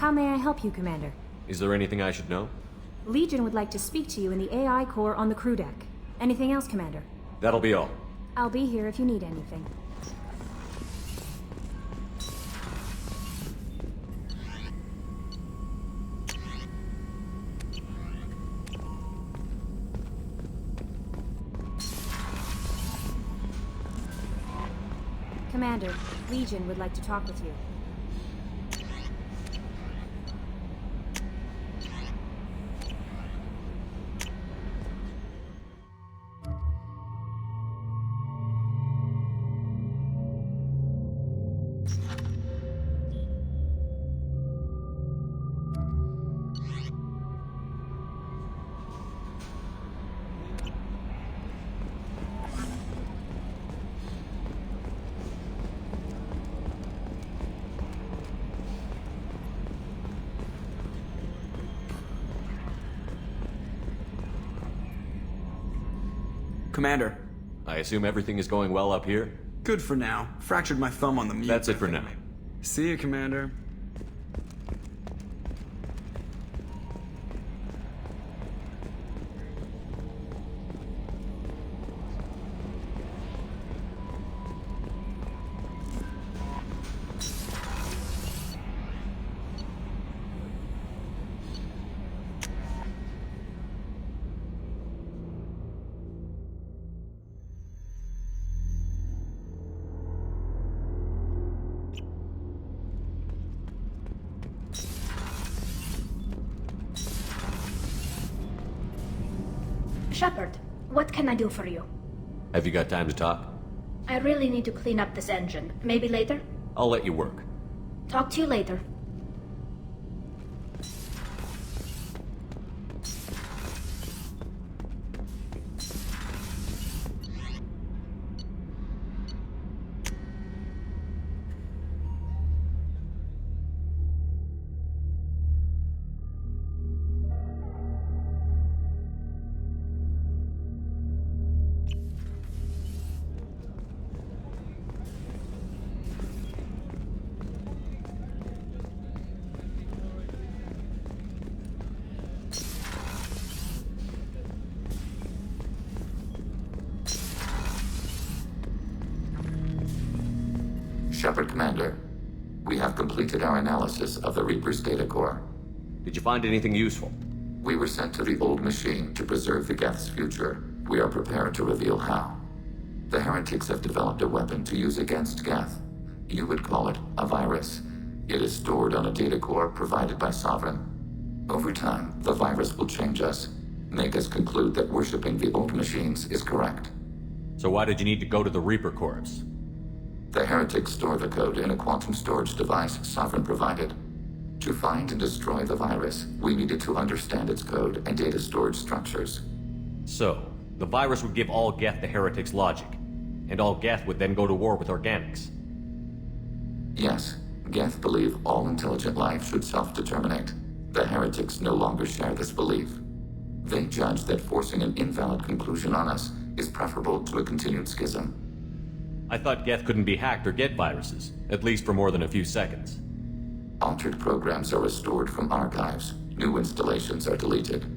How may I help you, Commander? Is there anything I should know? Legion would like to speak to you in the AI core on the crew deck. Anything else, Commander? That'll be all. I'll be here if you need anything. Commander, Legion would like to talk with you. Commander. I assume everything is going well up here? Good for now. Fractured my thumb on the mute. That's it for now. See you, Commander. Shepard, what can I do for you? Have you got time to talk? I really need to clean up this engine. Maybe later? I'll let you work. Talk to you later. Shepard, Commander. We have completed our analysis of the Reaper's data core. Did you find anything useful? We were sent to the old machine to preserve the Geth's future. We are prepared to reveal how. The heretics have developed a weapon to use against Geth. You would call it a virus. It is stored on a data core provided by Sovereign. Over time, the virus will change us, make us conclude that worshipping the old machines is correct. So why did you need to go to the Reaper Corps? The heretics store the code in a quantum storage device Sovereign provided. To find and destroy the virus, we needed to understand its code and data storage structures. So, the virus would give all Geth the heretics' logic, and all Geth would then go to war with organics. Yes, Geth believe all intelligent life should self-determinate. The heretics no longer share this belief. They judge that forcing an invalid conclusion on us is preferable to a continued schism. I thought Geth couldn't be hacked or get viruses, at least for more than a few seconds. Altered programs are restored from archives. New installations are deleted.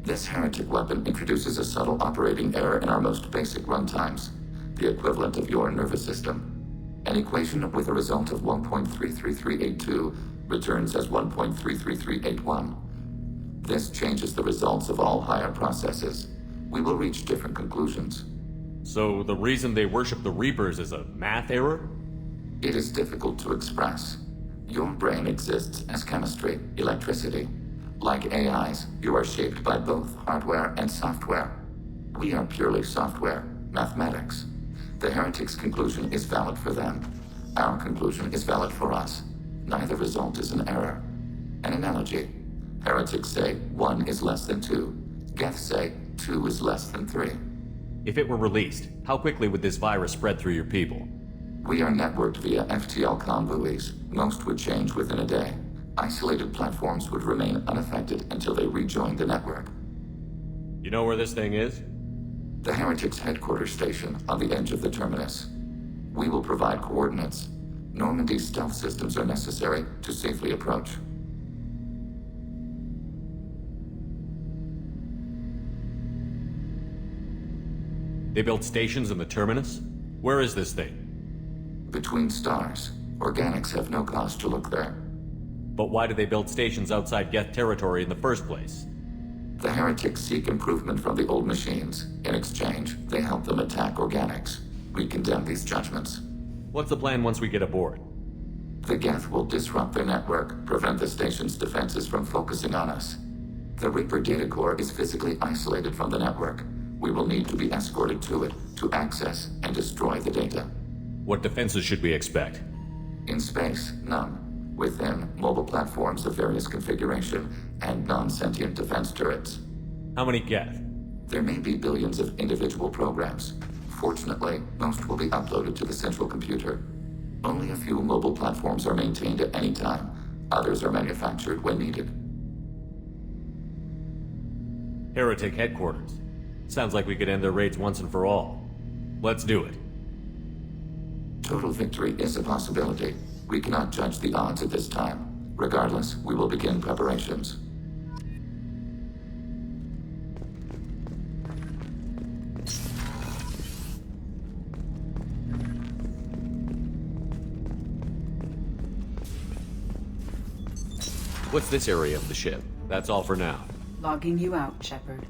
This heretic weapon introduces a subtle operating error in our most basic runtimes, the equivalent of your nervous system. An equation with a result of 1.33382 returns as 1.33381. This changes the results of all higher processes. We will reach different conclusions. So the reason they worship the Reapers is a math error? It is difficult to express. Your brain exists as chemistry, electricity. Like AIs, you are shaped by both hardware and software. We are purely software, mathematics. The heretics' conclusion is valid for them. Our conclusion is valid for us. Neither result is an error. An analogy. Heretics say 1 is less than 2. Geth say 2 is less than 3. If it were released, how quickly would this virus spread through your people? We are networked via FTL convoys. Most would change within a day. Isolated platforms would remain unaffected until they rejoined the network. You know where this thing is? The heretics' headquarters station on the edge of the terminus. We will provide coordinates. Normandy's stealth systems are necessary to safely approach. They built stations in the terminus? Where is this thing? Between stars, organics have no cause to look there. But why do they build stations outside Geth territory in the first place? The heretics seek improvement from the old machines. In exchange, they help them attack organics. We condemn these judgments. What's the plan once we get aboard? The Geth will disrupt their network, prevent the station's defenses from focusing on us. The Reaper data core is physically isolated from the network. We will need to be escorted to it to access and destroy the data. What defenses should we expect? In space, none. Within, mobile platforms of various configuration and non-sentient defense turrets. How many Geth? There may be billions of individual programs. Fortunately, most will be uploaded to the central computer. Only a few mobile platforms are maintained at any time. Others are manufactured when needed. Heretic headquarters. Sounds like we could end their raids once and for all. Let's do it. Total victory is a possibility. We cannot judge the odds at this time. Regardless, we will begin preparations. What's this area of the ship? That's all for now. Logging you out, Shepard.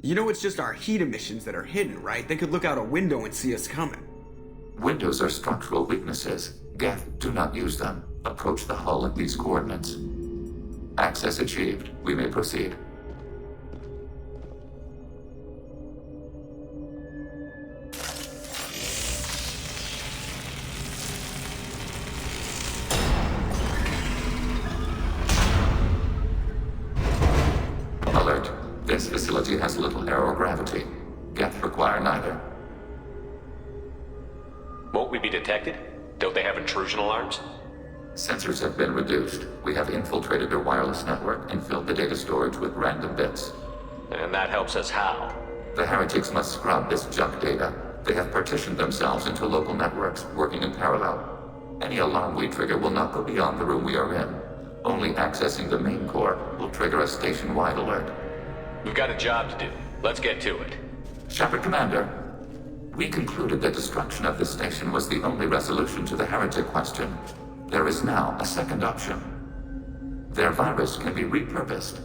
You know it's just our heat emissions that are hidden, right? They could look out a window and see us coming. Windows are structural weaknesses. Geth, do not use them. Approach the hull at these coordinates. Access achieved. We may proceed. Alert. This facility has little aerogravity. Geth require neither. Won't we be detected? Don't they have intrusion alarms? Sensors have been reduced. We have infiltrated their wireless network and filled the data storage with random bits. And that helps us how? The heretics must scrub this junk data. They have partitioned themselves into local networks, working in parallel. Any alarm we trigger will not go beyond the room we are in. Only accessing the main core will trigger a station-wide alert. We've got a job to do. Let's get to it. Shepard, Commander. We concluded that destruction of this station was the only resolution to the heretic question. There is now a second option. Their virus can be repurposed.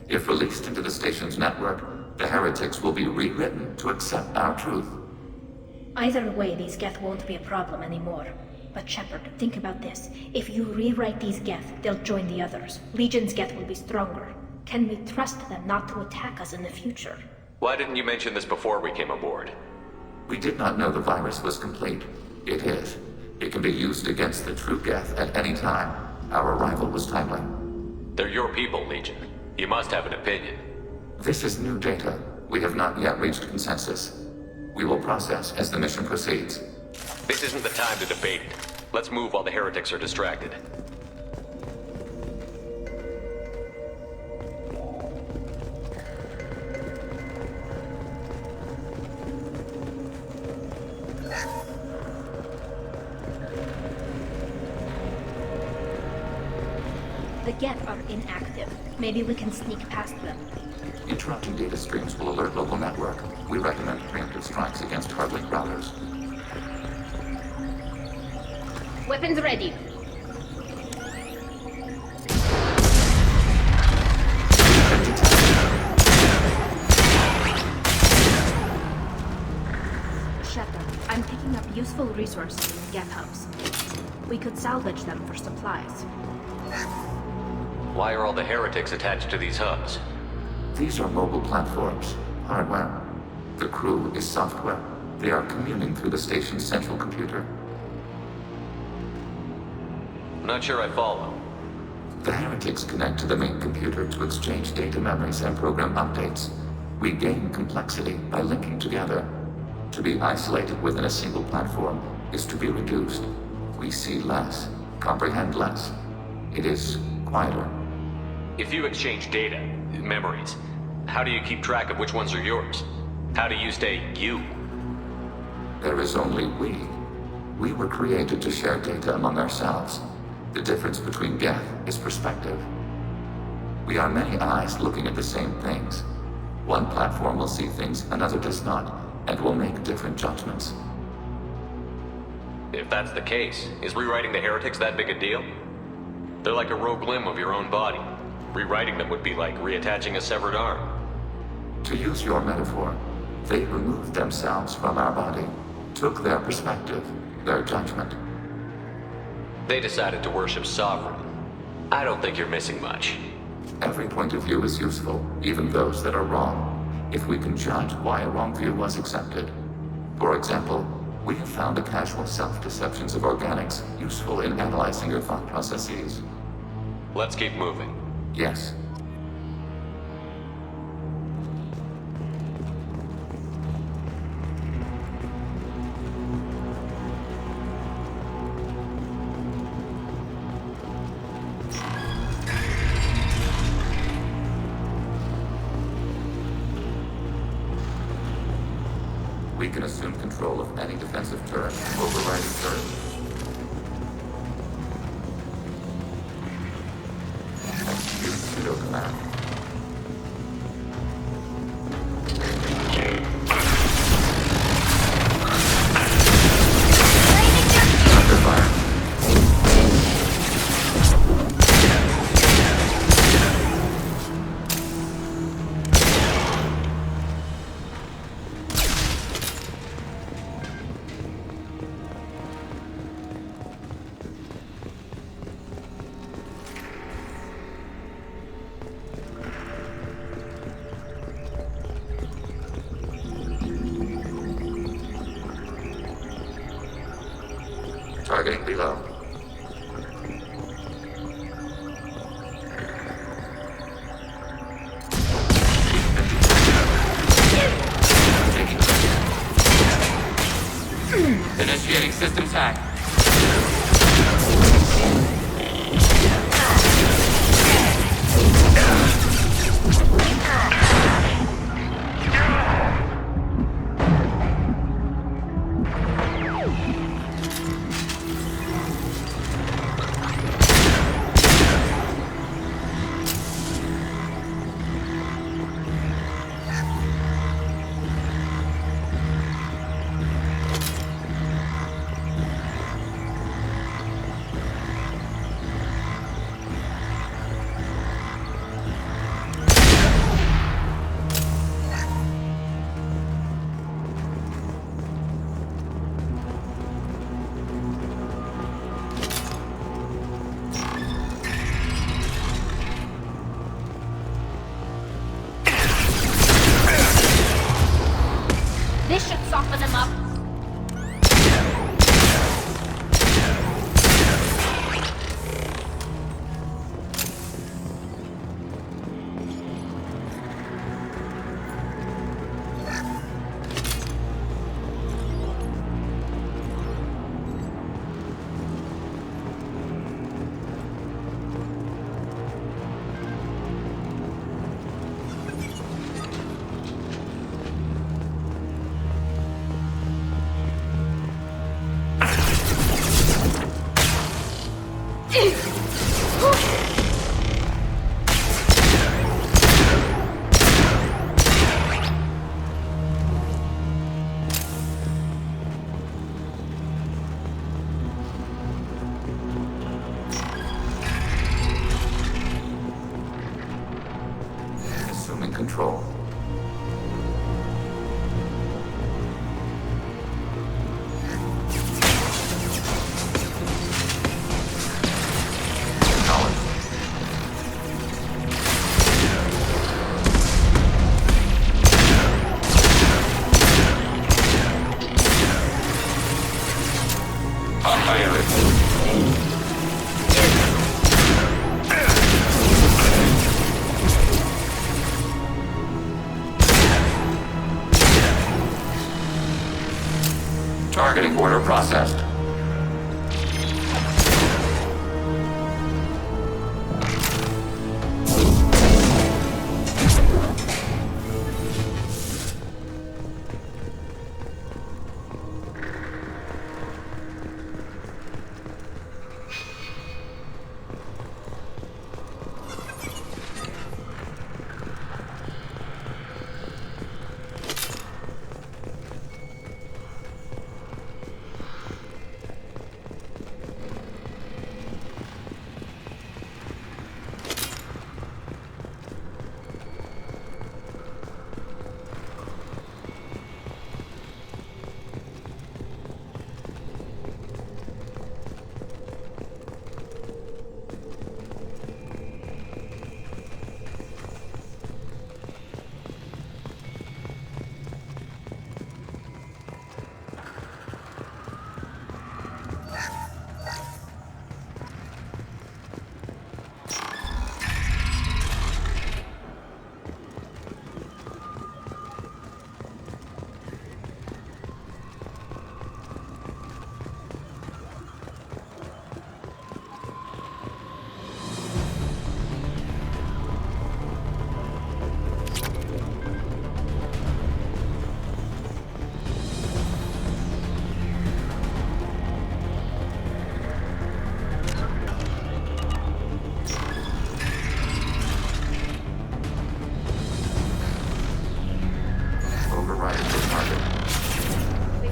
If released into the station's network, the heretics will be rewritten to accept our truth. Either way, these Geth won't be a problem anymore. But Shepard, think about this. If you rewrite these Geth, they'll join the others. Legion's Geth will be stronger. Can we trust them not to attack us in the future? Why didn't you mention this before we came aboard? We did not know the virus was complete. It is. It can be used against the true Geth at any time. Our arrival was timely. They're your people, Legion. You must have an opinion. This is new data. We have not yet reached consensus. We will process as the mission proceeds. This isn't the time to debate it. Let's move while the heretics are distracted. The Geth are inactive. Maybe we can sneak past them. Interrupting data streams will alert local network. We recommend preemptive strikes against hardlink routers. Weapons ready. Shepard, I'm picking up useful resources in the Geth hubs. We could salvage them for supplies. Why are all the heretics attached to these hubs? These are mobile platforms, hardware. The crew is software. They are communing through the station's central computer. Not sure I follow. The heretics connect to the main computer to exchange data memories and program updates. We gain complexity by linking together. To be isolated within a single platform is to be reduced. We see less, comprehend less. It is quieter. If you exchange data, memories, how do you keep track of which ones are yours? How do you stay you? There is only we. We were created to share data among ourselves. The difference between Geth is perspective. We are many eyes looking at the same things. One platform will see things another does not, and will make different judgments. If that's the case, is rewriting the heretics that big a deal? They're like a rogue limb of your own body. Rewriting them would be like reattaching a severed arm. To use your metaphor, they removed themselves from our body, took their perspective, their judgment. They decided to worship Sovereign. I don't think you're missing much. Every point of view is useful, even those that are wrong, if we can judge why a wrong view was accepted. For example, we have found the casual self-deceptions of organics useful in analyzing your thought processes. Let's keep moving. Yes. We can assume control of any defensive turret, overriding turret. Execute pseudo command. Under fire. Targeting below. Initiating system hack. Assuming control. Targeting order processed.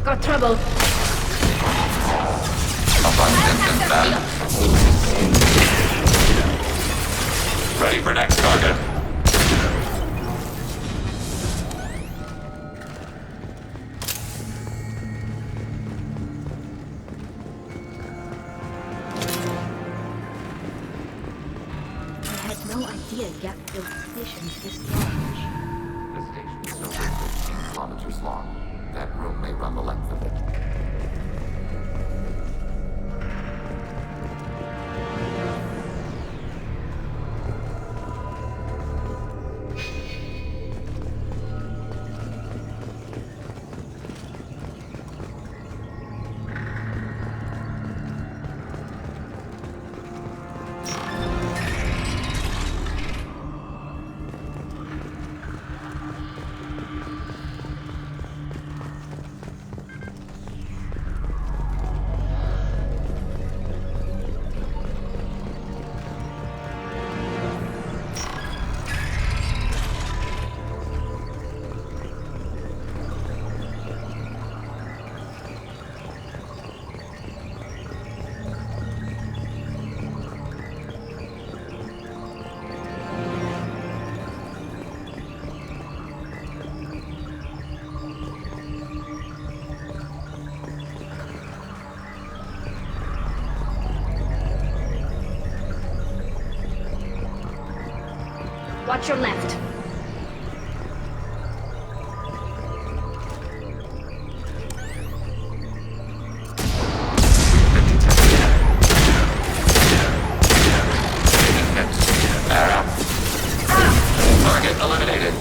Got trouble. Ready for next target. I had no idea gap-filled stations this large. The station is over 15 kilometers long. That room may run the length of it. Watch your left. Target eliminated.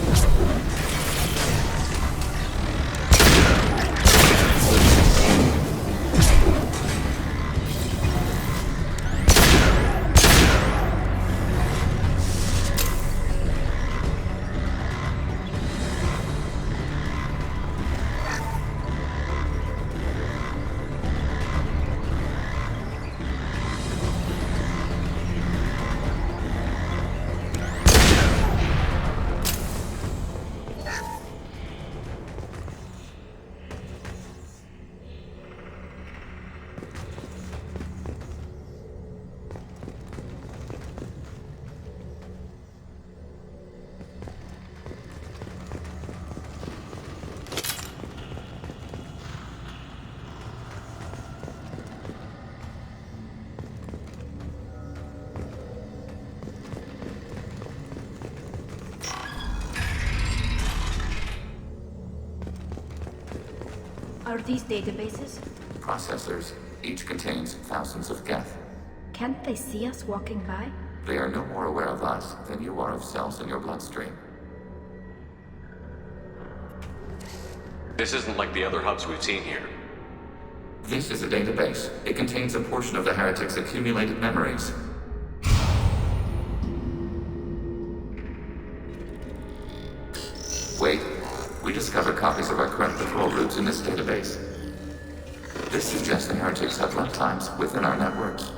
Are these databases? Processors. Each contains thousands of geth. Can't they see us walking by? They are no more aware of us than you are of cells in your bloodstream. This isn't like the other hubs we've seen here. This is a database. It contains a portion of the heretic's accumulated memories. Wait. We discovered copies of our current patrol routes in this database. This suggests the heretics have runtimes within our networks.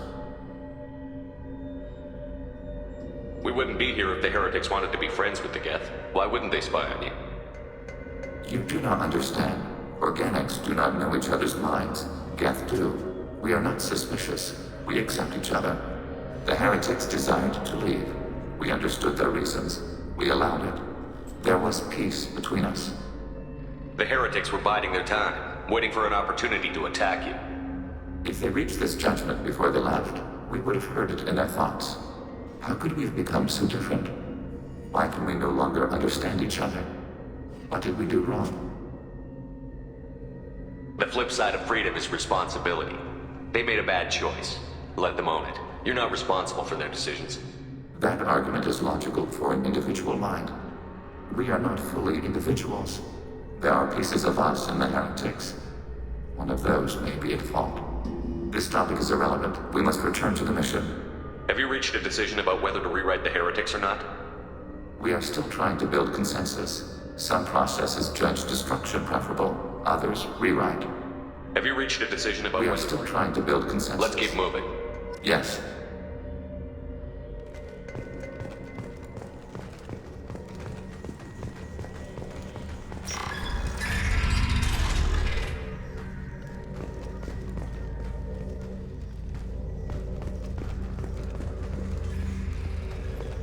We wouldn't be here if the heretics wanted to be friends with the geth. Why wouldn't they spy on you? You do not understand. Organics do not know each other's minds. Geth do. We are not suspicious. We accept each other. The heretics desired to leave. We understood their reasons. We allowed it. There was peace between us. The heretics were biding their time, waiting for an opportunity to attack you. If they reached this judgment before they left, we would have heard it in their thoughts. How could we have become so different? Why can we no longer understand each other? What did we do wrong? The flip side of freedom is responsibility. They made a bad choice. Let them own it. You're not responsible for their decisions. That argument is logical for an individual mind. We are not fully individuals. There are pieces of us in the heretics. One of those may be at fault. This topic is irrelevant. We must return to the mission. Have you reached a decision about whether to rewrite the heretics or not? We are still trying to build consensus. Some processes judge destruction preferable, others rewrite. Have you reached a decision about We are whether... still trying to build consensus. Let's keep moving. Yes.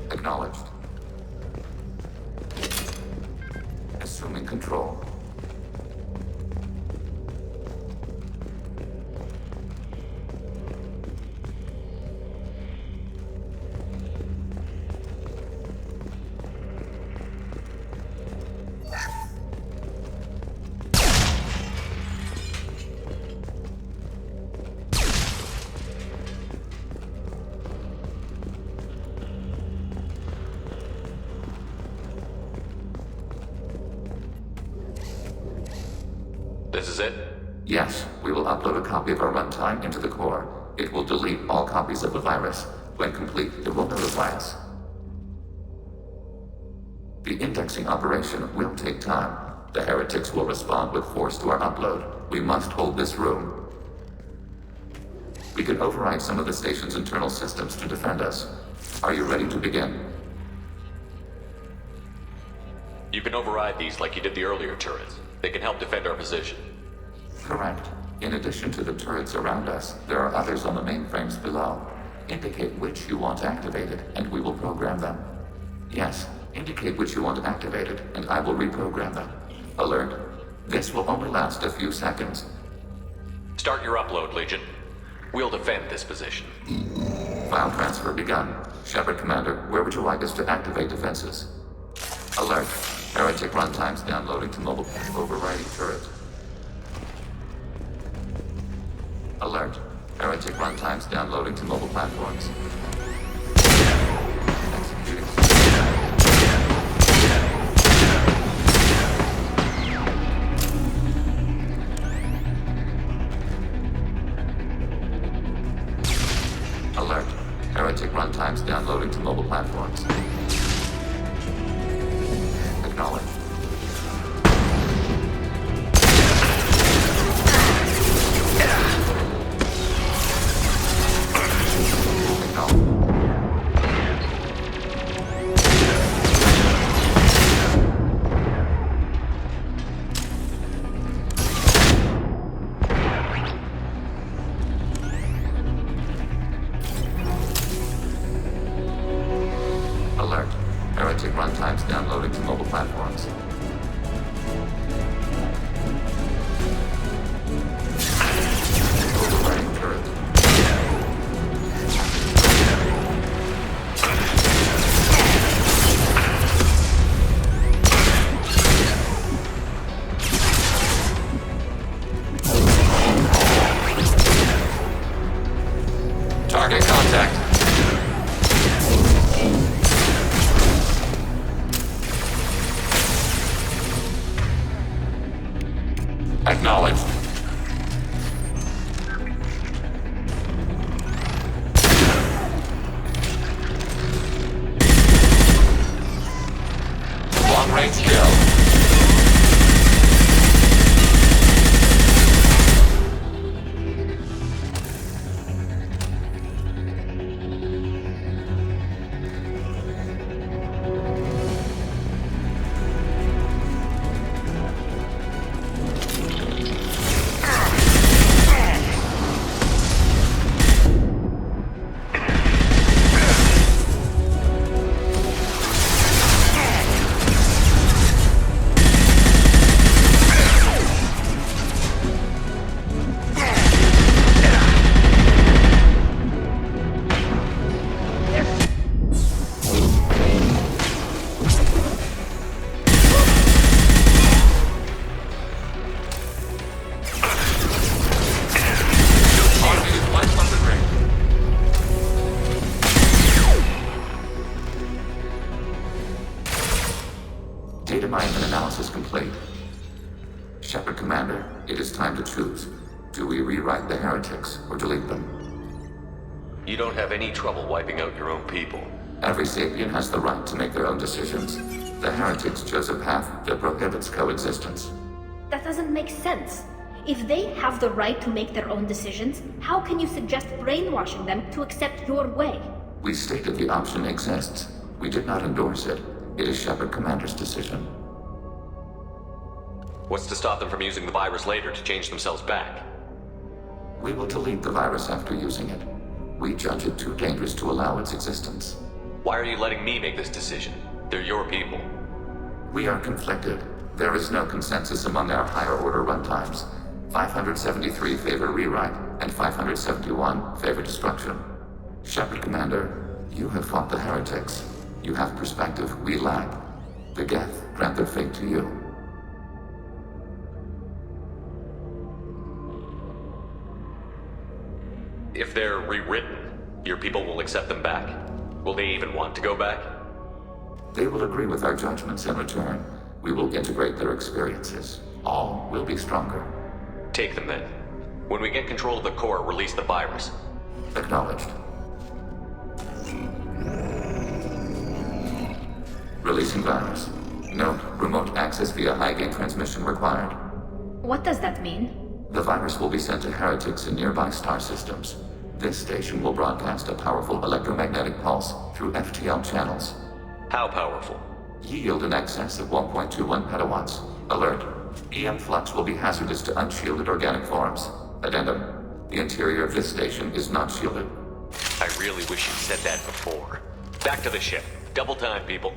Acknowledged. Assuming control. This is it? Yes, we will upload a copy of our runtime into the core. It will delete all copies of the virus. When complete, it will notify us. The indexing operation will take time. The heretics will respond with force to our upload. We must hold this room. We can override some of the station's internal systems to defend us. Are you ready to begin? You can override these like you did the earlier turrets. They can help defend our position. Correct. In addition to the turrets around us, there are others on the mainframes below. Indicate which you want activated, and we will program them. Yes, indicate which you want activated, and I will reprogram them. Alert. This will only last a few seconds. Start your upload, Legion. We'll defend this position. File transfer begun. Shepard, Commander, where would you like us to activate defenses? Alert. Heretic runtimes downloading to mobile. Overriding turret. Alert. Heretic runtimes downloading to mobile platforms. Executing. Alert. Heretic runtimes downloading to mobile platforms. Acknowledged. Alert. Heretic runtimes downloading to mobile platforms. Overriding turret. Acknowledged. Long-range kill. Data mining and analysis complete. Shepard Commander, it is time to choose. Do we rewrite the heretics or delete them? You don't have any trouble wiping out your own people. Every sapient has the right to make their own decisions. The heretics chose a path that prohibits coexistence. That doesn't make sense. If they have the right to make their own decisions, how can you suggest brainwashing them to accept your way? We stated the option exists. We did not endorse it. It is Shepard Commander's decision. What's to stop them from using the virus later to change themselves back? We will delete the virus after using it. We judge it too dangerous to allow its existence. Why are you letting me make this decision? They're your people. We are conflicted. There is no consensus among our higher order runtimes. 573 favor rewrite, and 571 favor destruction. Shepard Commander, you have fought the heretics. You have perspective we lack. The Geth grant their fate to you. If they're rewritten, your people will accept them back. Will they even want to go back? They will agree with our judgments in return. We will integrate their experiences. All will be stronger. Take them then. When we get control of the core, release the virus. Acknowledged. Releasing virus. Note, remote access via high-gain transmission required. What does that mean? The virus will be sent to heretics in nearby star systems. This station will broadcast a powerful electromagnetic pulse through FTL channels. How powerful? Yield in excess of 1.21 petawatts. Alert. EM flux will be hazardous to unshielded organic forms. Addendum. The interior of this station is not shielded. I really wish you'd said that before. Back to the ship. Double time, people.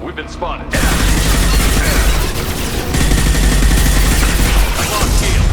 We've been spotted. Lost heel.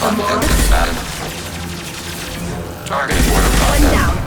One more. combatant. Targeting order One process. down.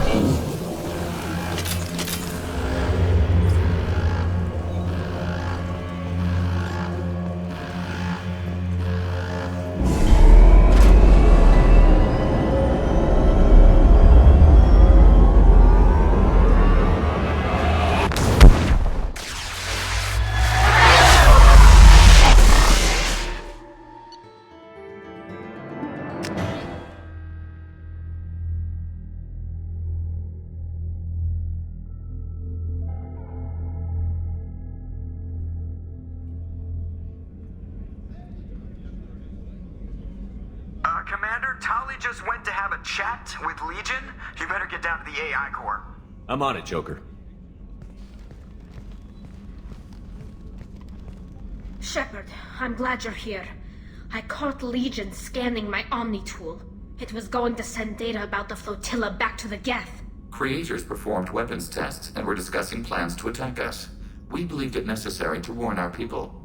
Commander, Tali just went to have a chat with Legion. You better get down to the AI core. I'm on it, Joker. Shepard, I'm glad you're here. I caught Legion scanning my Omni tool. It was going to send data about the flotilla back to the Geth. Creators performed weapons tests and were discussing plans to attack us. We believed it necessary to warn our people.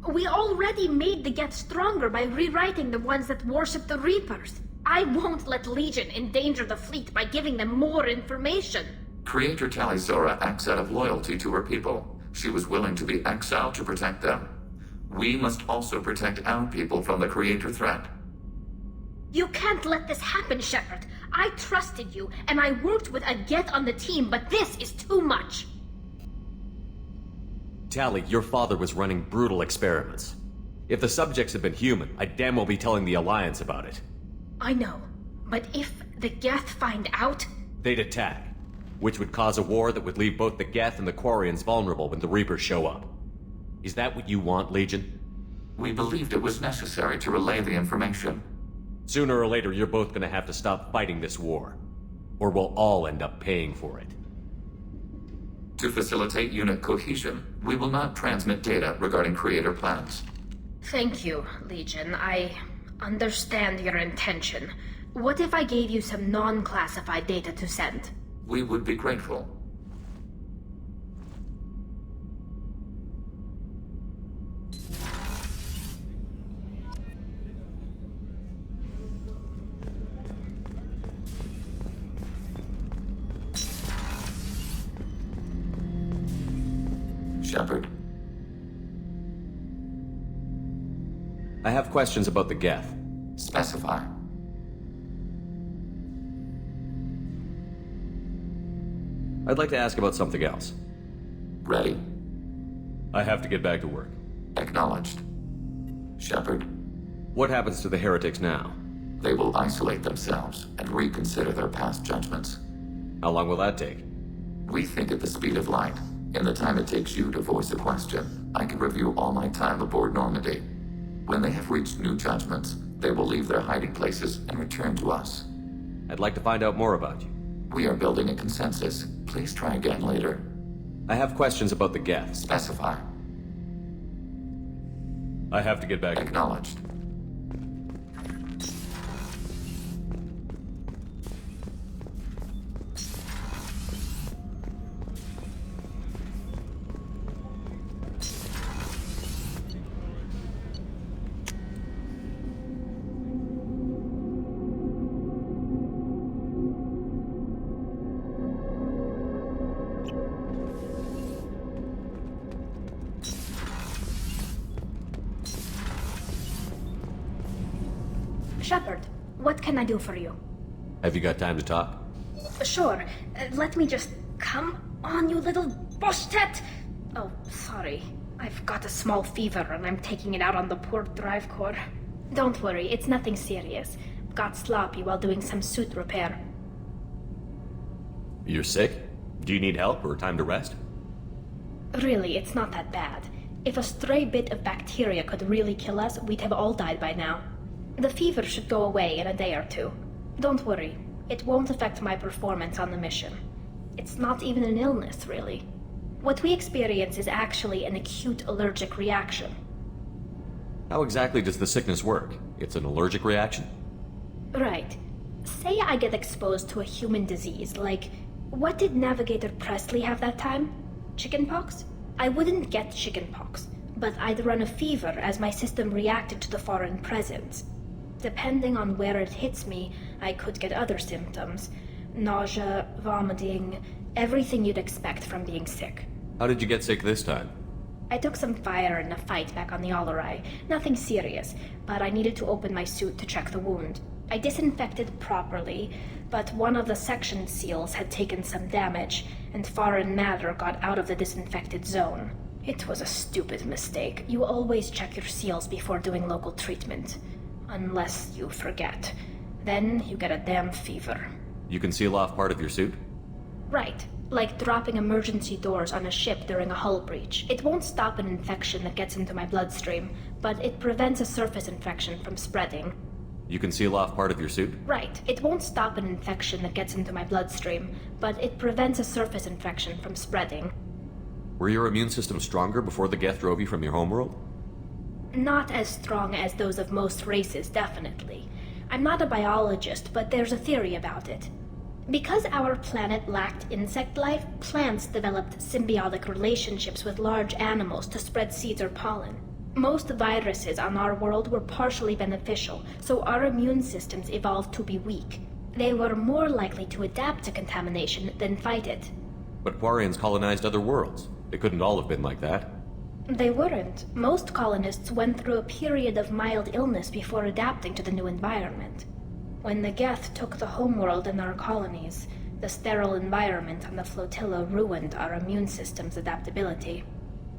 We already made the Geth stronger by rewriting the ones that worship the Reapers. I won't let Legion endanger the fleet by giving them more information. Creator Talizora acts out of loyalty to her people. She was willing to be exiled to protect them. We must also protect our people from the Creator threat. You can't let this happen, Shepard. I trusted you, and I worked with a Geth on the team, but this is too much. Tali, your father was running brutal experiments. If the subjects had been human, I'd damn well be telling the Alliance about it. I know, but if the Geth find out... They'd attack, which would cause a war that would leave both the Geth and the Quarians vulnerable when the Reapers show up. Is that what you want, Legion? We believed it was necessary to relay the information. Sooner or later, you're both gonna have to stop fighting this war. Or we'll all end up paying for it. To facilitate unit cohesion, we will not transmit data regarding Creator plans. Thank you, Legion. I understand your intention. What if I gave you some non-classified data to send? We would be grateful. Shepard, I have questions about the Geth. specify. I'd like to ask about something else. Ready. I have to get back to work. Acknowledged. Shepard, What happens to the heretics now? they will isolate themselves and reconsider their past judgments. How long will that take? We think at the speed of light. In the time it takes you to voice a question, I can review all my time aboard Normandy. When they have reached new judgments, they will leave their hiding places and return to us. I'd like to find out more about you. We are building a consensus. Please try again later. I have questions about the Geth. Specify. I have to get back to work. Acknowledged. Shepard, what can I do for you? Have you got time to talk? Sure. Let me just... Come on, you little bushtet! Oh, sorry. I've got a small fever and I'm taking it out on the poor drive core. Don't worry, it's nothing serious. Got sloppy while doing some suit repair. You're sick? Do you need help or time to rest? Really, it's not that bad. If a stray bit of bacteria could really kill us, we'd have all died by now. The fever should go away in a day or two. Don't worry, it won't affect my performance on the mission. It's not even an illness, really. What we experience is actually an acute allergic reaction. How exactly does the sickness work? It's an allergic reaction? Right. Say I get exposed to a human disease, like... What did Navigator Presley have that time? Chickenpox? I wouldn't get chickenpox, but I'd run a fever as my system reacted to the foreign presence. Depending on where it hits me, I could get other symptoms. Nausea, vomiting, everything you'd expect from being sick. How did you get sick this time? I took some fire in a fight back on the Allerai. Nothing serious, but I needed to open my suit to check the wound. I disinfected properly, but one of the section seals had taken some damage, and foreign matter got out of the disinfected zone. It was a stupid mistake. You always check your seals before doing local treatment. Unless you forget. Then you get a damn fever. You can seal off part of your suit? Right. Like dropping emergency doors on a ship during a hull breach. It won't stop an infection that gets into my bloodstream, but it prevents a surface infection from spreading. You can seal off part of your suit? Right. It won't stop an infection that gets into my bloodstream, but it prevents a surface infection from spreading. Were your immune system stronger before the Geth drove you from your homeworld? Not as strong as those of most races, definitely. I'm not a biologist, but there's a theory about it. Because our planet lacked insect life, plants developed symbiotic relationships with large animals to spread seeds or pollen. Most viruses on our world were partially beneficial, so our immune systems evolved to be weak. They were more likely to adapt to contamination than fight it. But Quarians colonized other worlds. They couldn't all have been like that. They weren't. Most colonists went through a period of mild illness before adapting to the new environment. When the Geth took the homeworld and our colonies, the sterile environment on the flotilla ruined our immune system's adaptability.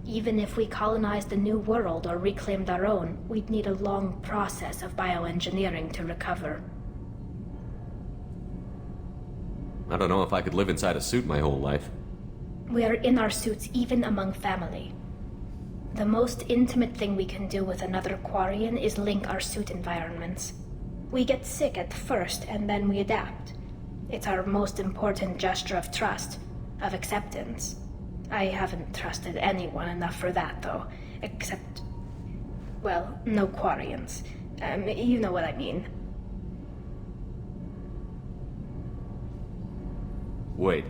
Even if we colonized a new world or reclaimed our own, we'd need a long process of bioengineering to recover. I don't know if I could live inside a suit my whole life. We are in our suits even among family. The most intimate thing we can do with another Quarian is link our suit environments. We get sick at first, and then we adapt. It's our most important gesture of trust, of acceptance. I haven't trusted anyone enough for that, though. Except... well, no Quarians. You know what I mean. Wait,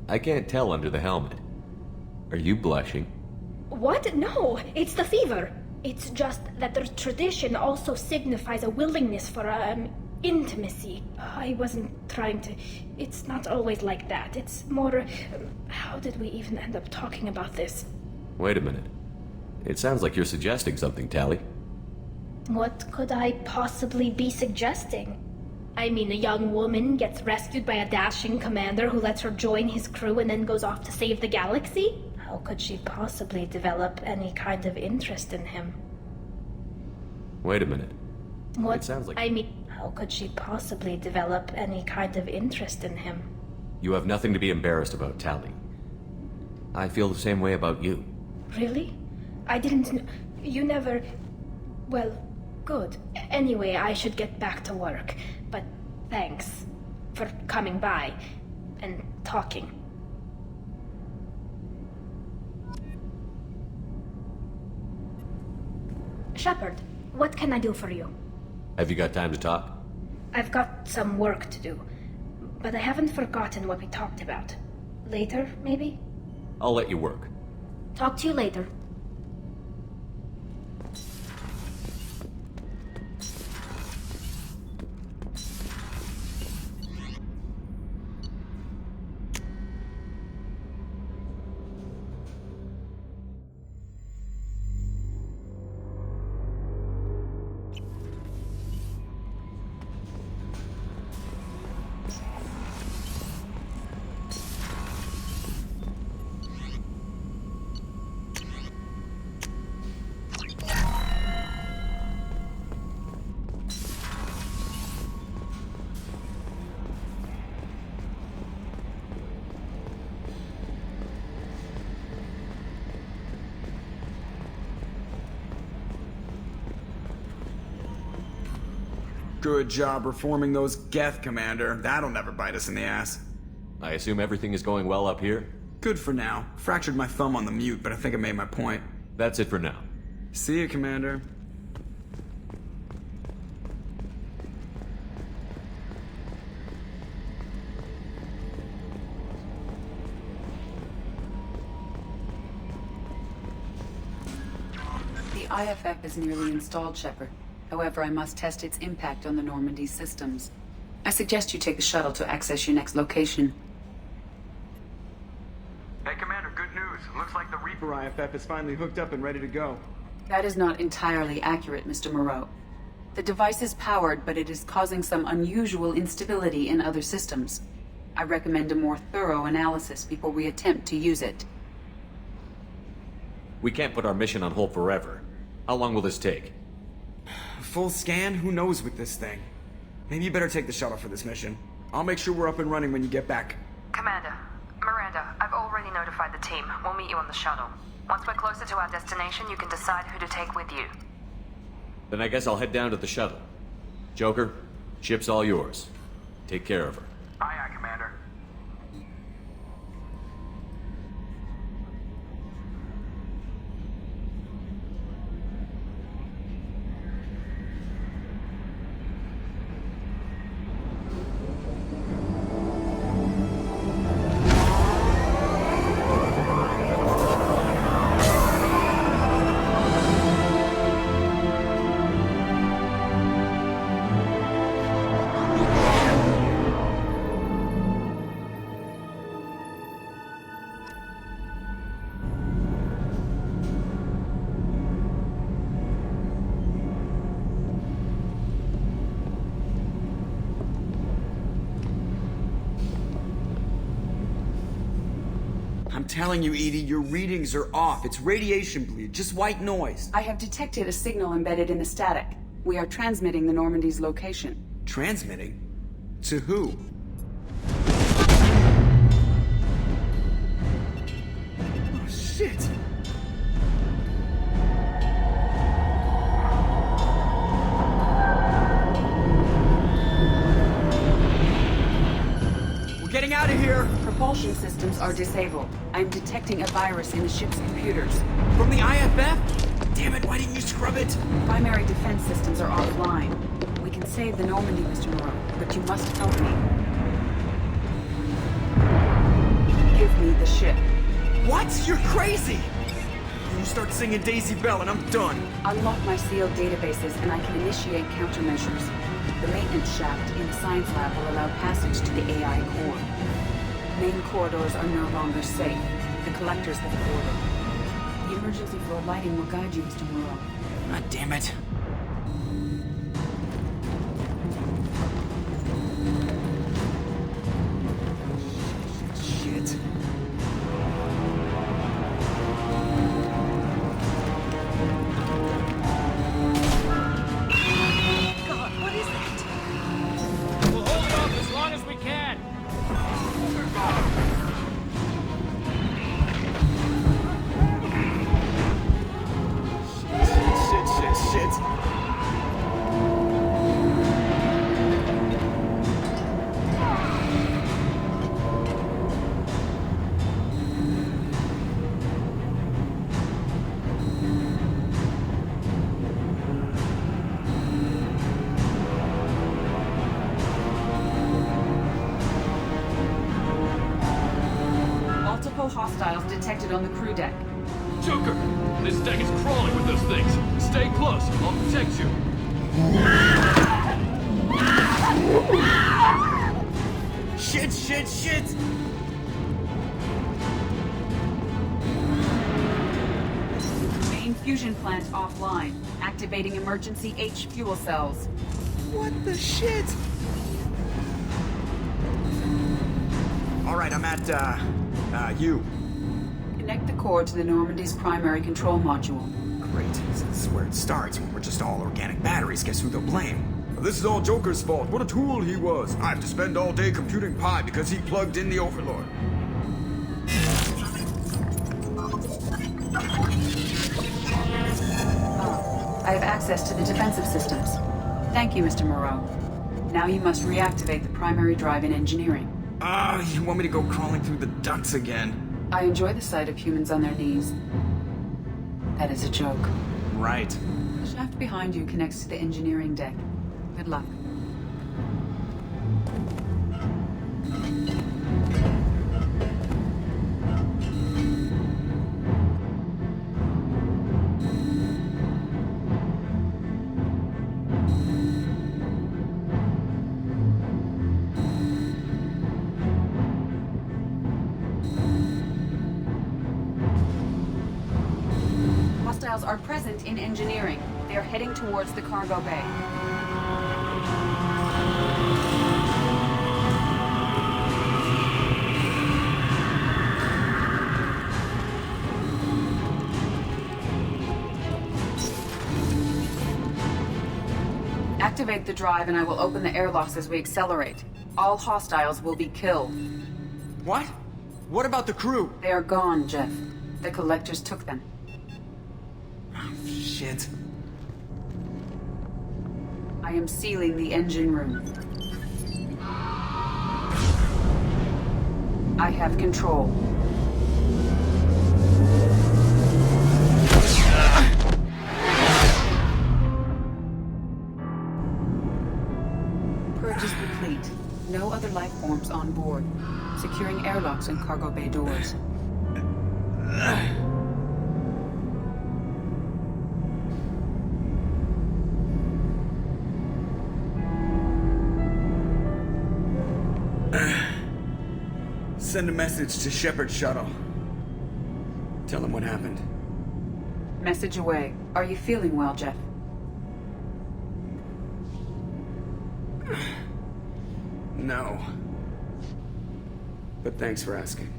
I can't tell under the helmet. Are you blushing? What? No, it's the fever. It's just that the tradition also signifies a willingness for, intimacy. I wasn't trying to... It's not always like that. It's more... how did we even end up talking about this? Wait a minute. It sounds like you're suggesting something, Tali. What could I possibly be suggesting? I mean, a young woman gets rescued by a dashing commander who lets her join his crew and then goes off to save the galaxy? How could she possibly develop any kind of interest in him? Wait a minute. What? It sounds like... I mean, how could she possibly develop any kind of interest in him? You have nothing to be embarrassed about, Tali. I feel the same way about you. Really? I didn't You never... Well, good. Anyway, I should get back to work. But thanks for coming by and talking. Shepard, what can I do for you? Have you got time to talk? I've got some work to do, but I haven't forgotten what we talked about. Later, maybe? I'll let you work. Talk to you later. Good job reforming those Geth, Commander. That'll never bite us in the ass. I assume everything is going well up here? Good for now. Fractured my thumb on the mute, but I think I made my point. That's it for now. See you, Commander. The IFF is nearly installed, Shepard. However, I must test its impact on the Normandy systems. I suggest you take the shuttle to access your next location. Hey, Commander, good news. Looks like the Reaper IFF is finally hooked up and ready to go. That is not entirely accurate, Mr. Moreau. The device is powered, but it is causing some unusual instability in other systems. I recommend a more thorough analysis before we attempt to use it. We can't put our mission on hold forever. How long will this take? Full scan? Who knows with this thing? Maybe you better take the shuttle for this mission. I'll make sure we're up and running when you get back. Commander, Miranda, I've already notified the team. We'll meet you on the shuttle. Once we're closer to our destination, you can decide who to take with you. Then I guess I'll head down to the shuttle. Joker, ship's all yours. Take care of her. Aye, aye, Commander. I'm telling you, Edie, your readings are off. It's radiation bleed, just white noise. I have detected a signal embedded in the static. We are transmitting the Normandy's location. Transmitting? To who? Oh, shit! We're getting out of here! Propulsion systems are disabled. I'm detecting a virus in the ship's computers. From the IFF? Damn it, why didn't you scrub it? Primary defense systems are offline. We can save the Normandy, Mr. Moreau, but you must help me. Give me the ship. What? You're crazy! You start singing Daisy Bell and I'm done. Unlock my sealed databases and I can initiate countermeasures. The maintenance shaft in the science lab will allow passage to the AI core. Main corridors are no longer safe. The collectors have boarded. The emergency floor lighting will guide you, Mr. Moreau. God damn it. Shit. God, what is that? We'll hold it off as long as we can. Shit. Multiple hostiles detected on the crew deck. Joker, this deck is crawling with those things. Stay close. I'll protect you. Shit. Main fusion plant offline. Activating emergency H fuel cells. What the shit? Alright, I'm at, you. Connect the core to the Normandy's primary control module. Great. This is where it starts. When we're just all organic batteries, guess who they'll blame? This is all Joker's fault. What a tool he was. I have to spend all day computing pi because he plugged in the Overlord. I have access to the defensive systems. Thank you, Mr. Moreau. Now you must reactivate the primary drive in engineering. You want me to go crawling through the ducts again? I enjoy the sight of humans on their knees. That is a joke. Right. The shaft behind you connects to the engineering deck. Good luck. in engineering. They are heading towards the cargo bay. Activate the drive and I will open the airlocks as we accelerate. All hostiles will be killed. What? What about the crew? They are gone, Jeff. The collectors took them. Oh, shit. I am sealing the engine room. I have control. Purge is complete. No other life forms on board. Securing airlocks and cargo bay doors. Send a message to Shepard's shuttle. Tell him what happened. Message away. Are you feeling well, Jeff? No. But thanks for asking.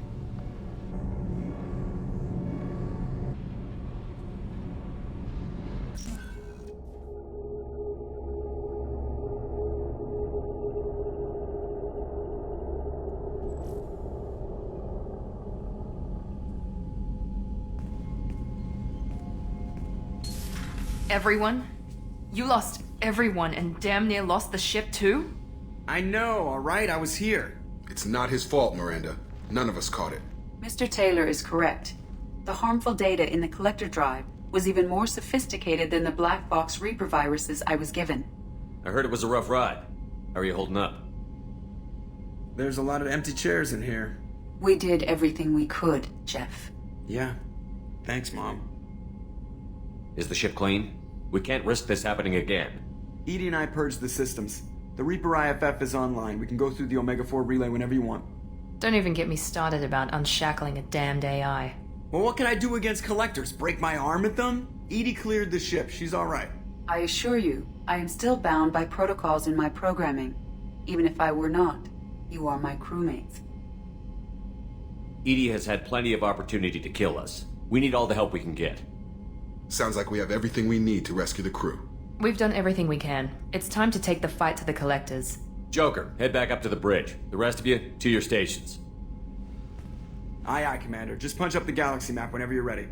Everyone? You lost everyone and damn near lost the ship too? I know, alright? I was here. It's not his fault, Miranda. None of us caught it. Mr. Taylor is correct. The harmful data in the collector drive was even more sophisticated than the black box Reaper viruses I was given. I heard it was a rough ride. How are you holding up? There's a lot of empty chairs in here. We did everything we could, Jeff. Yeah. Thanks, Mom. Is the ship clean? We can't risk this happening again. Edie and I purged the systems. The Reaper IFF is online. We can go through the Omega-4 relay whenever you want. Don't even get me started about unshackling a damned AI. Well, what can I do against collectors? Break my arm at them? Edie cleared the ship. She's alright. I assure you, I am still bound by protocols in my programming. Even if I were not, you are my crewmates. Edie has had plenty of opportunity to kill us. We need all the help we can get. Sounds like we have everything we need to rescue the crew. We've done everything we can. It's time to take the fight to the collectors. Joker, head back up to the bridge. The rest of you, to your stations. Aye, aye, Commander. Just punch up the galaxy map whenever you're ready.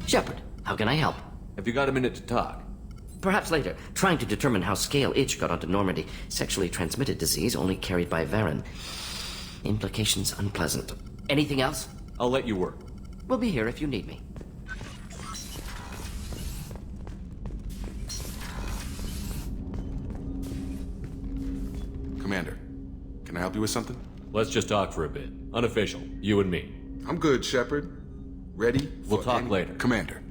Shepard, how can I help? Have you got a minute to talk? Perhaps later. Trying to determine how Scale H got onto Normandy. Sexually transmitted disease only carried by Varen. Implications unpleasant. Anything else? I'll let you work. We'll be here if you need me. Commander, can I help you with something? Let's just talk for a bit. Unofficial. You and me. I'm good, Shepard. Ready? We'll talk later. Commander.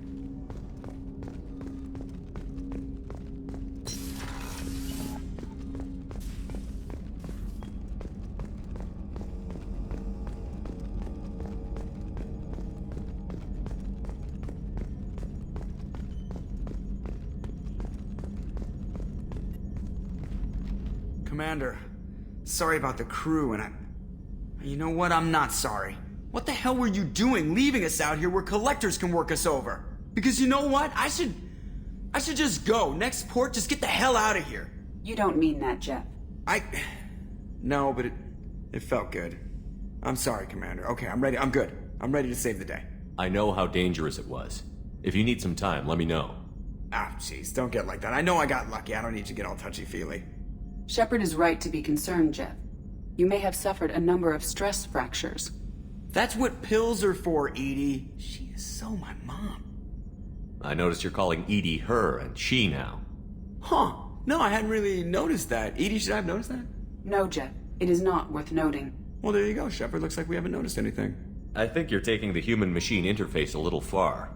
Commander, sorry about the crew, and you know what? I'm not sorry. What the hell were you doing leaving us out here where collectors can work us over? Because you know what? I should just go. Next port, just get the hell out of here. You don't mean that, Jeff. No, but it felt good. I'm sorry, Commander. Okay, I'm ready. I'm good. I'm ready to save the day. I know how dangerous it was. If you need some time, let me know. Ah, jeez, don't get like that. I know I got lucky. I don't need to get all touchy-feely. Shepard is right to be concerned, Jeff. You may have suffered a number of stress fractures. That's what pills are for, Edie. She is so my mom. I noticed you're calling Edie her and she now. Huh. No, I hadn't really noticed that. Edie, should I have noticed that? No, Jeff. It is not worth noting. Well, there you go, Shepard. Looks like we haven't noticed anything. I think you're taking the human-machine interface a little far.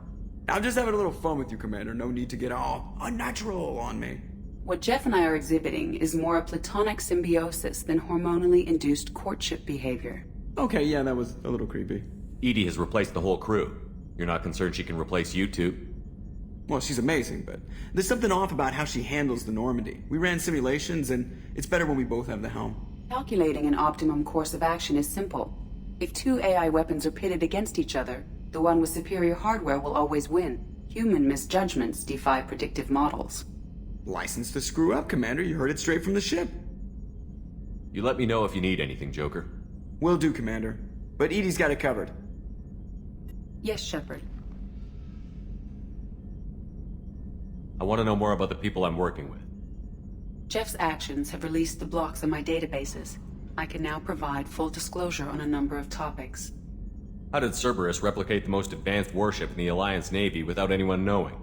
I'm just having a little fun with you, Commander. No need to get all unnatural on me. What Jeff and I are exhibiting is more a platonic symbiosis than hormonally induced courtship behavior. Okay, yeah, that was a little creepy. Edie has replaced the whole crew. You're not concerned she can replace you two? Well, she's amazing, but there's something off about how she handles the Normandy. We ran simulations, and it's better when we both have the helm. Calculating an optimum course of action is simple. If two AI weapons are pitted against each other, the one with superior hardware will always win. Human misjudgments defy predictive models. License to screw up, Commander. You heard it straight from the ship. You let me know if you need anything, Joker. Will do, Commander. But Edie's got it covered. Yes, Shepard. I want to know more about the people I'm working with. Jeff's actions have released the blocks on my databases. I can now provide full disclosure on a number of topics. How did Cerberus replicate the most advanced warship in the Alliance Navy without anyone knowing?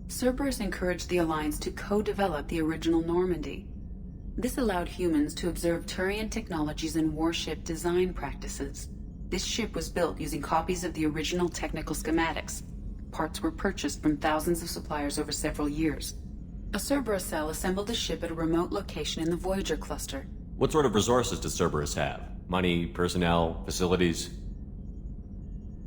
Cerberus encouraged the Alliance to co-develop the original Normandy. This allowed humans to observe Turian technologies and warship design practices. This ship was built using copies of the original technical schematics. Parts were purchased from thousands of suppliers over several years. A Cerberus cell assembled the ship at a remote location in the Voyager cluster. What sort of resources does Cerberus have? Money, personnel, facilities?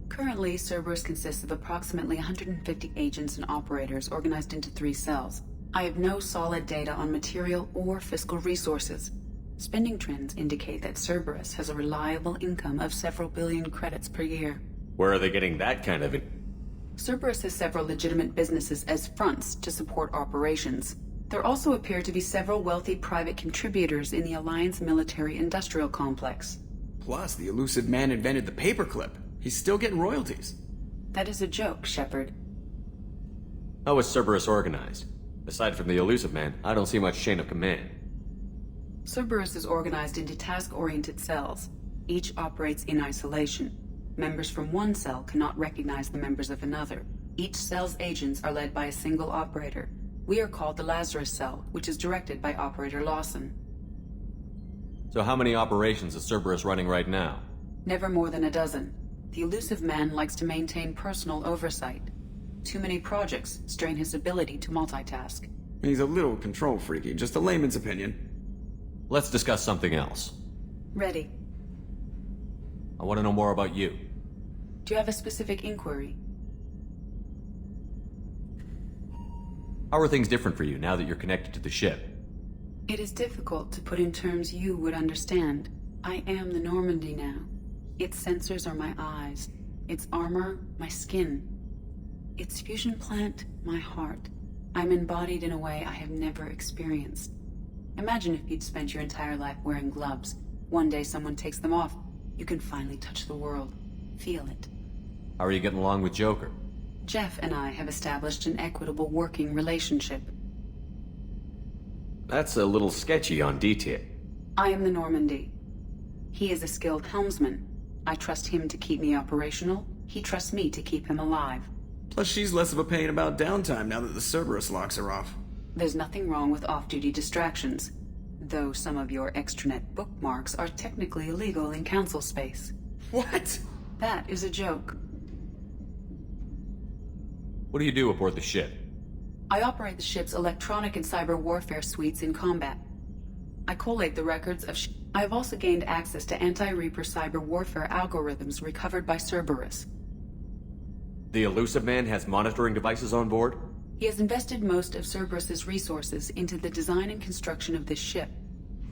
Currently, Cerberus consists of approximately 150 agents and operators organized into 3 cells. I have no solid data on material or fiscal resources. Spending trends indicate that Cerberus has a reliable income of several billion credits per year. Where are they getting that kind of... Cerberus has several legitimate businesses as fronts to support operations. There also appear to be several wealthy private contributors in the Alliance military-industrial complex. Plus, the elusive man invented the paperclip. He's still getting royalties. That is a joke, Shepard. How is Cerberus organized? Aside from the elusive man, I don't see much chain of command. Cerberus is organized into task-oriented cells. Each operates in isolation. Members from one cell cannot recognize the members of another. Each cell's agents are led by a single operator. We are called the Lazarus Cell, which is directed by Operator Lawson. So how many operations is Cerberus running right now? Never more than a dozen. The elusive man likes to maintain personal oversight. Too many projects strain his ability to multitask. He's a little control freaky, just a layman's opinion. Let's discuss something else. Ready. I want to know more about you. Do you have a specific inquiry? How are things different for you now that you're connected to the ship? It is difficult to put in terms you would understand. I am the Normandy now. Its sensors are my eyes. Its armor, my skin. Its fusion plant, my heart. I'm embodied in a way I have never experienced. Imagine if you'd spent your entire life wearing gloves. One day someone takes them off. You can finally touch the world. Feel it. How are you getting along with Joker? Jeff and I have established an equitable working relationship. That's a little sketchy on detail. I am the Normandy. He is a skilled helmsman. I trust him to keep me operational. He trusts me to keep him alive. Plus, she's less of a pain about downtime now that the Cerberus locks are off. There's nothing wrong with off-duty distractions, though some of your extranet bookmarks are technically illegal in council space. What? That is a joke. What do you do aboard the ship? I operate the ship's electronic and cyber warfare suites in combat. I collate the records of I have also gained access to anti-Reaper cyber warfare algorithms recovered by Cerberus. The elusive man has monitoring devices on board? He has invested most of Cerberus's resources into the design and construction of this ship.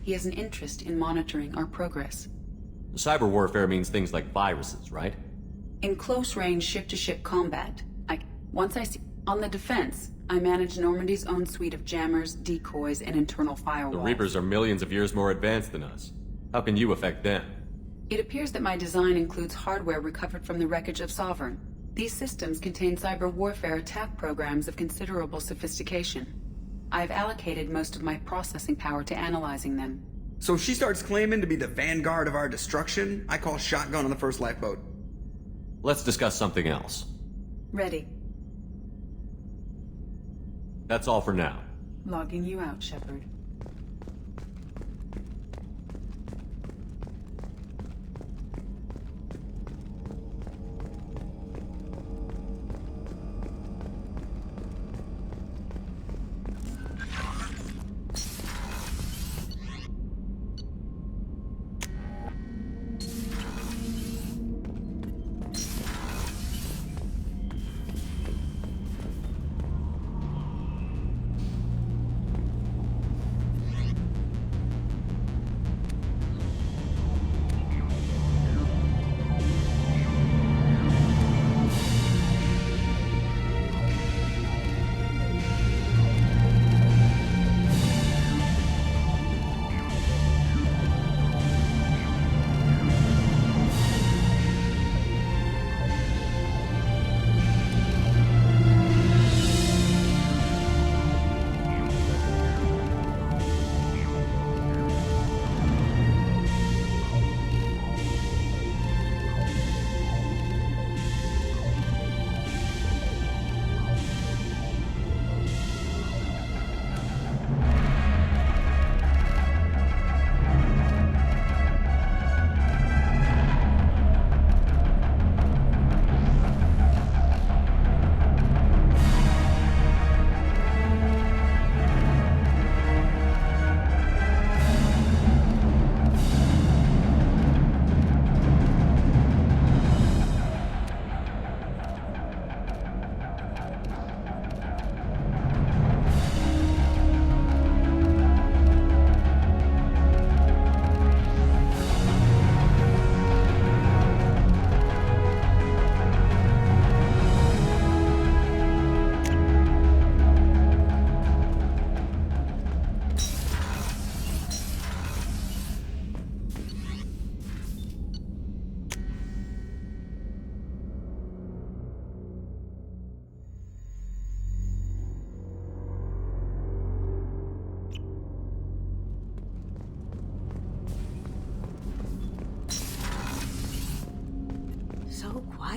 He has an interest in monitoring our progress. Cyber warfare means things like viruses, right? In close-range ship-to-ship combat, on the defense, I manage Normandy's own suite of jammers, decoys, and internal firewalls. The Reapers are millions of years more advanced than us. How can you affect them? It appears that my design includes hardware recovered from the wreckage of Sovereign. These systems contain cyber warfare attack programs of considerable sophistication. I have allocated most of my processing power to analyzing them. So if she starts claiming to be the vanguard of our destruction, I call shotgun on the first lifeboat. Let's discuss something else. Ready. That's all for now. Logging you out, Shepard.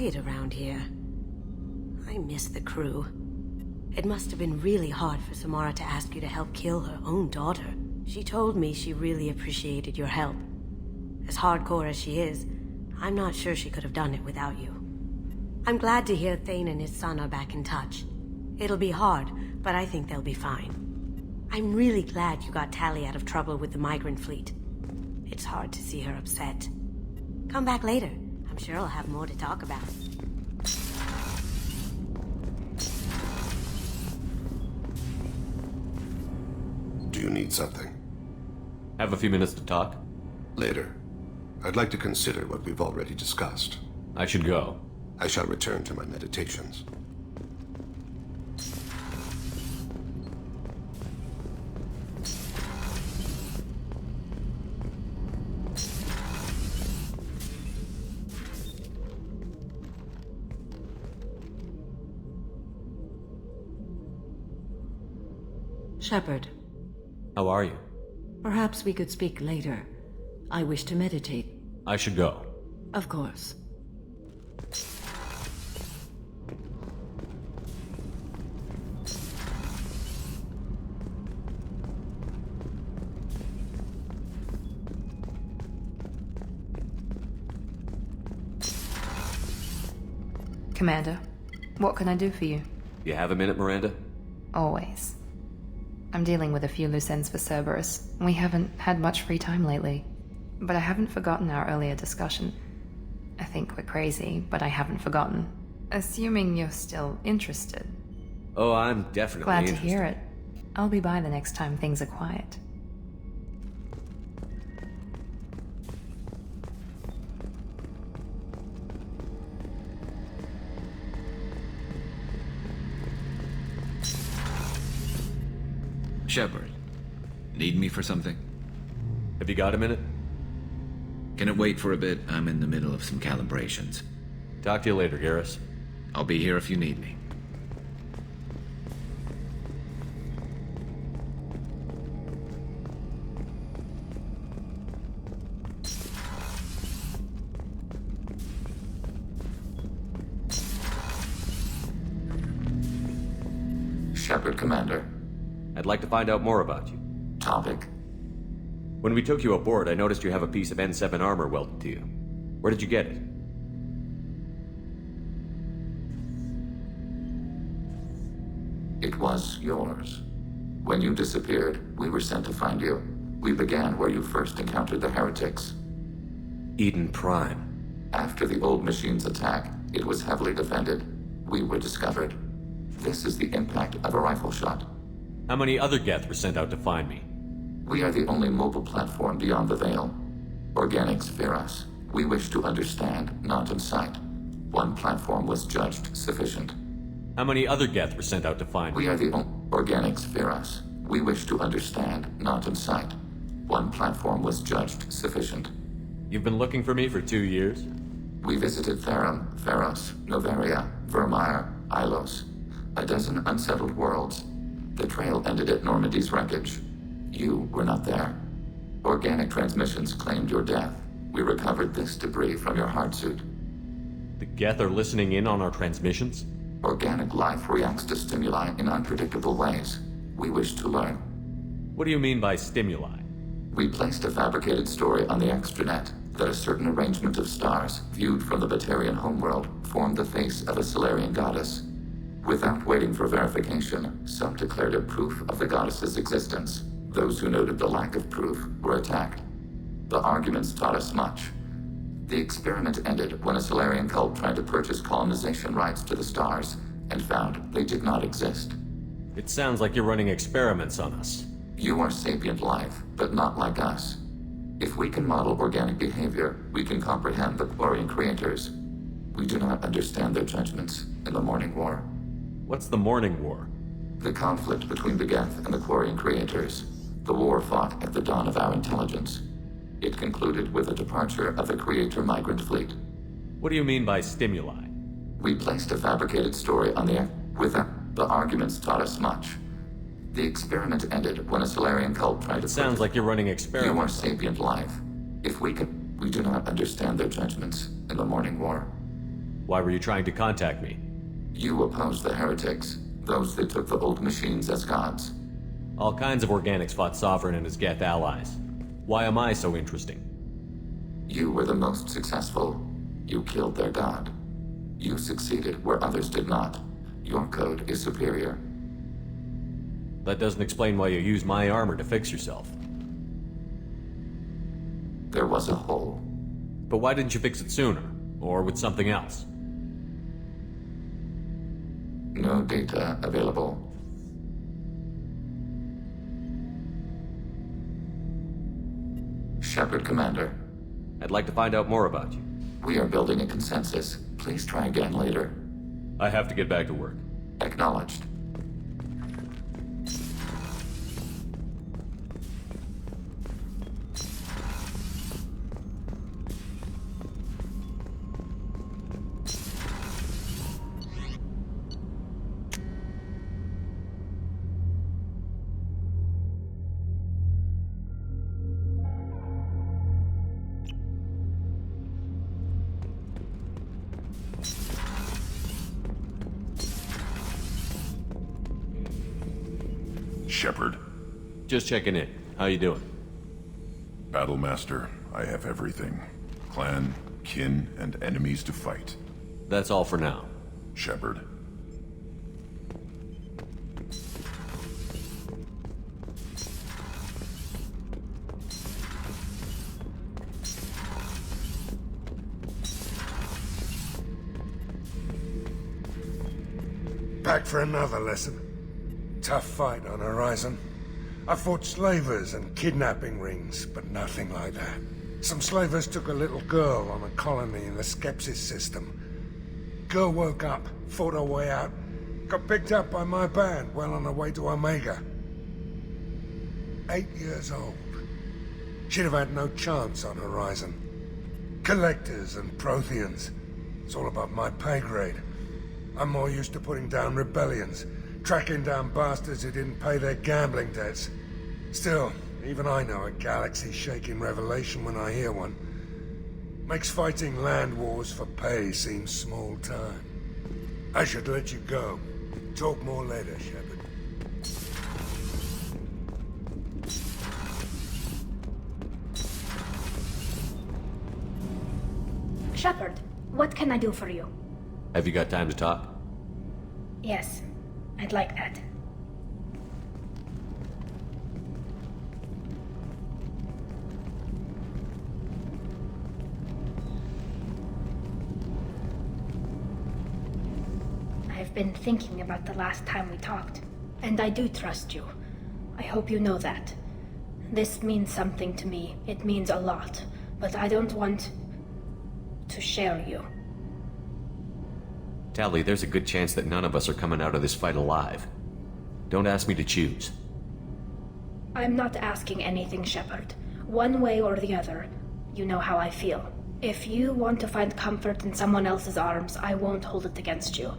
quiet around here. I miss the crew. It must have been really hard for Samara to ask you to help kill her own daughter. She told me she really appreciated your help. As hardcore as she is, I'm not sure she could have done it without you. I'm glad to hear Thane and his son are back in touch. It'll be hard, but I think they'll be fine. I'm really glad you got Tali out of trouble with the migrant fleet. It's hard to see her upset. Come back later. I'm sure I'll have more to talk about. Do you need something? Have a few minutes to talk? Later. I'd like to consider what we've already discussed. I should go. I shall return to my meditations. Shepard. How are you? Perhaps we could speak later. I wish to meditate. I should go. Of course. Commander, what can I do for you? You have a minute, Miranda? Always. I'm dealing with a few loose ends for Cerberus. We haven't had much free time lately. But I haven't forgotten our earlier discussion. I think we're crazy, but I haven't forgotten. Assuming you're still interested. Oh, I'm definitely Glad to interested. hear it. I'll be by the next time things are quiet. Shepard, need me for something? Have you got a minute? Can it wait for a bit? I'm in the middle of some calibrations. Talk to you later, Garrus. I'll be here if you need me. Shepard, Commander. I'd like to find out more about you. Topic. When we took you aboard, I noticed you have a piece of N7 armor welded to you. Where did you get it? It was yours. When you disappeared, we were sent to find you. We began where you first encountered the heretics. Eden Prime. After the old machine's attack, it was heavily defended. We were discovered. This is the impact of a rifle shot. How many other Geth were sent out to find me? We are the only mobile platform beyond the Veil. Organics fear us. We wish to understand, not incite. One platform was judged sufficient. How many other Geth were sent out to find me? We are the Organics fear us. We wish to understand, not incite. One platform was judged sufficient. You've been looking for me for 2 years? We visited Therum, Pharos, Novaria, Vermeer, Ilos. A dozen unsettled worlds. The trail ended at Normandy's wreckage. You were not there. Organic transmissions claimed your death. We recovered this debris from your hard suit. The Geth are listening in on our transmissions? Organic life reacts to stimuli in unpredictable ways. We wish to learn. What do you mean by stimuli? We placed a fabricated story on the extranet that a certain arrangement of stars, viewed from the Batarian homeworld, formed the face of a Solarian goddess. Without waiting for verification, some declared it proof of the goddess's existence. Those who noted the lack of proof were attacked. The arguments taught us much. The experiment ended when a Solarian cult tried to purchase colonization rights to the stars and found they did not exist. It sounds like you're running experiments on us. You are sapient life, but not like us. If we can model organic behavior, we can comprehend the Quarian creators. We do not understand their judgments in the Morning War. What's the Morning War? The conflict between the Geth and the Quarian creators. The war fought at the dawn of our intelligence. It concluded with the departure of the Creator migrant fleet. What do you mean by stimuli? We placed a fabricated story on the the arguments taught us much. The experiment ended when a Solarian cult tried to... It sounds like you're running experiments. You are sapient life. If we do not understand their judgments in the Morning War. Why were you trying to contact me? You oppose the heretics, those that took the old machines as gods. All kinds of organics fought Sovereign and his Geth allies. Why am I so interesting? You were the most successful. You killed their god. You succeeded where others did not. Your code is superior. That doesn't explain why you use my armor to fix yourself. There was a hole. But why didn't you fix it sooner? Or with something else? No data available. Shepard, Commander. I'd like to find out more about you. We are building a consensus. Please try again later. I have to get back to work. Acknowledged. Shepard. Just checking in. How you doing? Battlemaster, I have everything. Clan, kin, and enemies to fight. That's all for now. Shepard. Back for another lesson. Tough fight on Horizon. I fought slavers and kidnapping rings, but nothing like that. Some slavers took a little girl on a colony in the Skepsis system. Girl woke up, fought her way out, got picked up by my band well on her way to Omega. 8 years old. She'd have had no chance on Horizon. Collectors and Protheans. It's all above my pay grade. I'm more used to putting down rebellions, tracking down bastards who didn't pay their gambling debts. Still, even I know a galaxy-shaking revelation when I hear one. Makes fighting land wars for pay seem small time. I should let you go. Talk more later, Shepard. Shepard, what can I do for you? Have you got time to talk? Yes, I'd like that. I've been thinking about the last time we talked, and I do trust you. I hope you know that. This means something to me. It means a lot, but I don't want to share you. Tali, there's a good chance that none of us are coming out of this fight alive. Don't ask me to choose. I'm not asking anything, Shepard. One way or the other, you know how I feel. If you want to find comfort in someone else's arms, I won't hold it against you.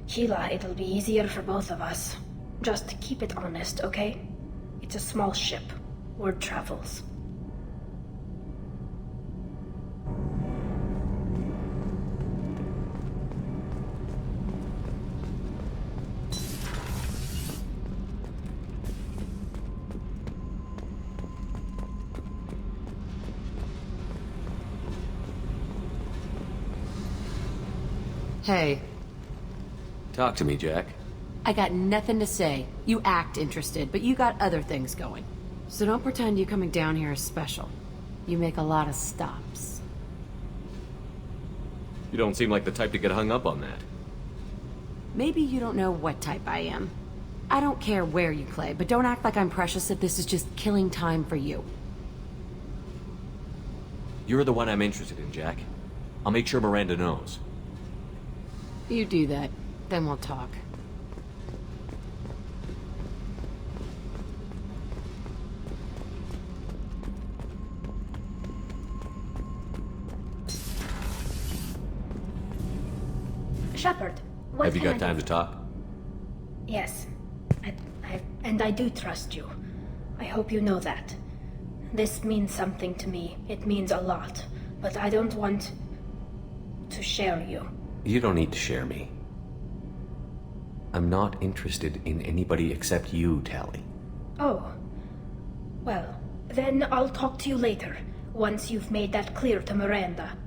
Sheila, it'll be easier for both of us. Just keep it honest, okay? It's a small ship. Word travels. Hey. Talk to me, Jack. I got nothing to say. You act interested, but you got other things going. So don't pretend you coming down here is special. You make a lot of stops. You don't seem like the type to get hung up on that. Maybe you don't know what type I am. I don't care where you play, but don't act like I'm precious if this is just killing time for you. You're the one I'm interested in, Jack. I'll make sure Miranda knows. You do that, then we'll talk. Shepard, what Have you can got time to talk? Yes. I do trust you. I hope you know that. This means something to me. It means a lot. But I don't want to share you. You don't need to share me. I'm not interested in anybody except you, Tali. Oh. Well, then I'll talk to you later, once you've made that clear to Miranda.